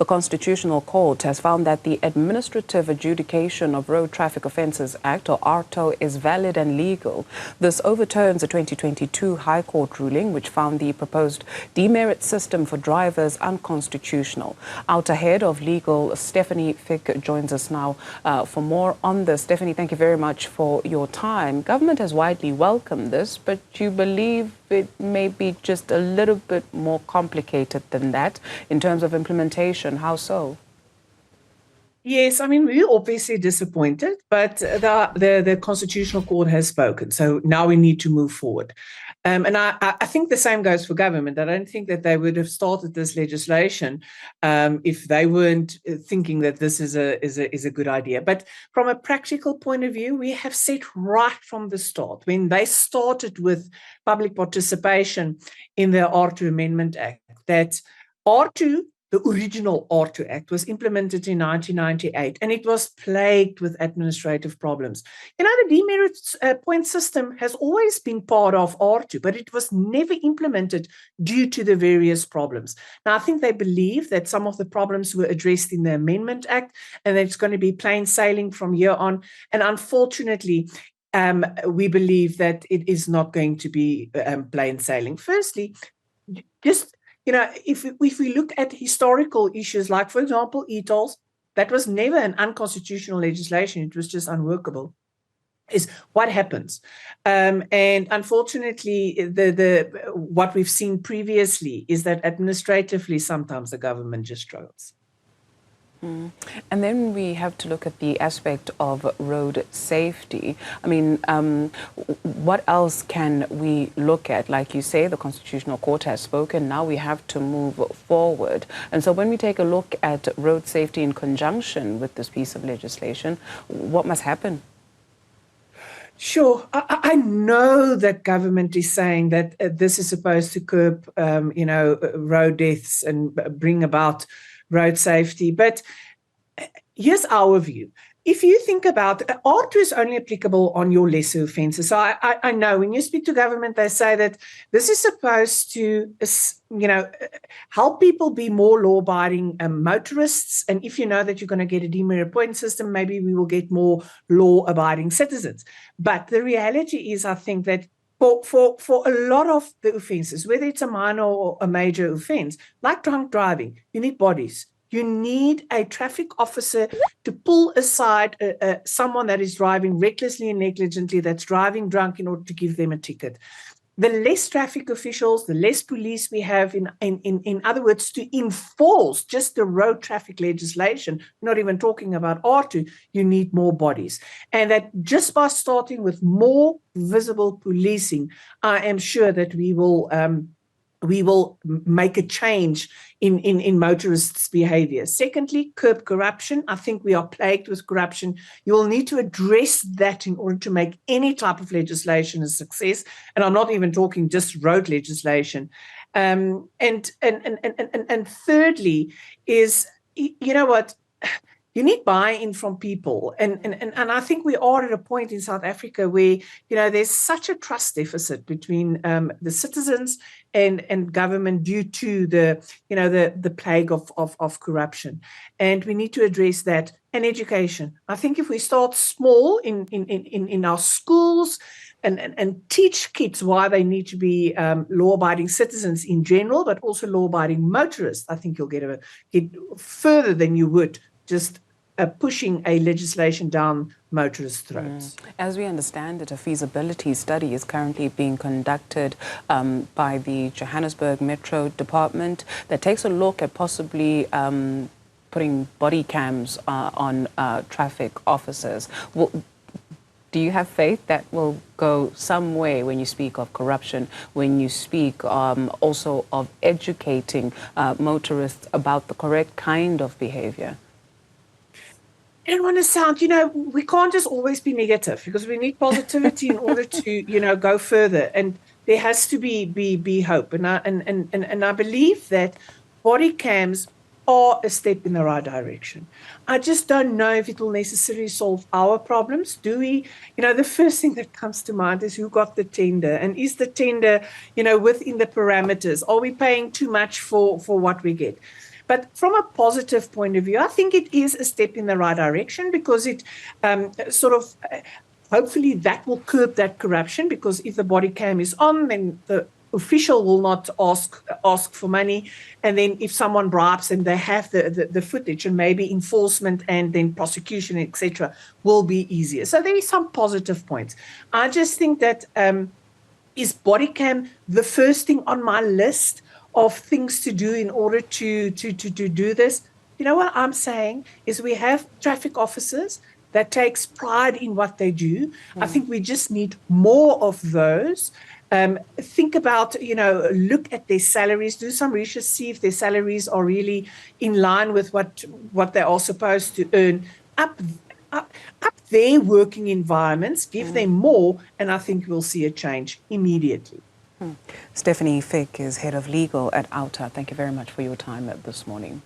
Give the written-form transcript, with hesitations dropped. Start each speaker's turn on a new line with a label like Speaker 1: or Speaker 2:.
Speaker 1: The Constitutional Court has found that the Administrative Adjudication of Road Traffic Offences Act, or Aarto, is valid and legal. This overturns a 2022 High Court ruling which found the proposed demerit system for drivers unconstitutional. Outa head of legal Stefanie Fick joins us now for more on this. Stefanie, thank you very much for your time. Government has widely welcomed this, but you believe it may be just a little bit more complicated than that in terms of implementation. How so?
Speaker 2: Yes, I mean, we're obviously disappointed, but the Constitutional Court has spoken. So now we need to move forward. And I think the same goes for government. I don't think that they would have started this legislation if they weren't thinking that this is a good idea. But from a practical point of view, we have said right from the start, when they started with public participation in the Aarto Amendment Act, that Aarto, the original Aarto Act, was implemented in 1998, and it was plagued with administrative problems. You know, the demerit point system has always been part of Aarto, but it was never implemented due to the various problems. Now, I think they believe that some of the problems were addressed in the Amendment Act, and that it's going to be plain sailing from here on. And unfortunately, we believe that it is not going to be plain sailing. Firstly, just if we look at historical issues, like, for example, e-tolls, that was never an unconstitutional legislation. It was just unworkable, is what happens. And unfortunately, what we've seen previously is that administratively, sometimes the government just struggles.
Speaker 1: And then we have to look at the aspect of road safety. I mean, what else can we look at? Like you say, the Constitutional Court has spoken. Now we have to move forward. And so when we take a look at road safety in conjunction with this piece of legislation, what must happen?
Speaker 2: Sure. I know that government is saying that this is supposed to curb, road deaths and bring about road safety. But here's our view. If you think about Aarto is only applicable on your lesser offences. So I know when you speak to government, they say that this is supposed to, help people be more law-abiding motorists. And if you know that you're going to get a demerit point system, maybe we will get more law-abiding citizens. But the reality is, I think that for a lot of the offences, whether it's a minor or a major offence, like drunk driving, you need bodies. You need a traffic officer to pull aside someone that is driving recklessly and negligently, that's driving drunk, in order to give them a ticket. The less traffic officials, the less police we have, in other words, to enforce just the road traffic legislation, not even talking about Aarto, you need more bodies. And that just by starting with more visible policing, I am sure that we will make a change in motorists' behavior. Secondly, curb corruption. I think we are plagued with corruption. You will need to address that in order to make any type of legislation a success. And I'm not even talking just road legislation. And thirdly is, you know what? You need buy-in from people. And I think we are at a point in South Africa where, there's such a trust deficit between the citizens and government due to the plague of corruption. And we need to address that. And education. I think if we start small in our schools and teach kids why they need to be law-abiding citizens in general, but also law-abiding motorists, I think you'll get further than you would just pushing a legislation down motorists' throats.
Speaker 1: As we understand it, a feasibility study is currently being conducted by the Johannesburg Metro Department that takes a look at possibly putting body cams on traffic officers. Do you have faith that will go some way when you speak of corruption, when you speak also of educating motorists about the correct kind of behavior?
Speaker 2: I don't want to sound, we can't just always be negative, because we need positivity in order to, go further. And there has to be hope. And I believe that body cams are a step in the right direction. I just don't know if it will necessarily solve our problems. Do we? The first thing that comes to mind is who got the tender, and is the tender, within the parameters? Are we paying too much for what we get? But from a positive point of view, I think it is a step in the right direction, because it hopefully that will curb that corruption, because if the body cam is on, then the official will not ask for money, and then if someone bribes them, they have the footage, and maybe enforcement and then prosecution, etc., will be easier. So there is some positive points. I just think that is body cam the first thing on my list of things to do in order to do this? You know what I'm saying is, we have traffic officers that takes pride in what they do. I think we just need more of those. Think about, look at their salaries, do some research, see if their salaries are really in line with what they are supposed to earn. Up their working environments, give them more, and I think we'll see a change immediately.
Speaker 1: Stefanie Fick is Head of Legal at Outa. Thank you very much for your time this morning.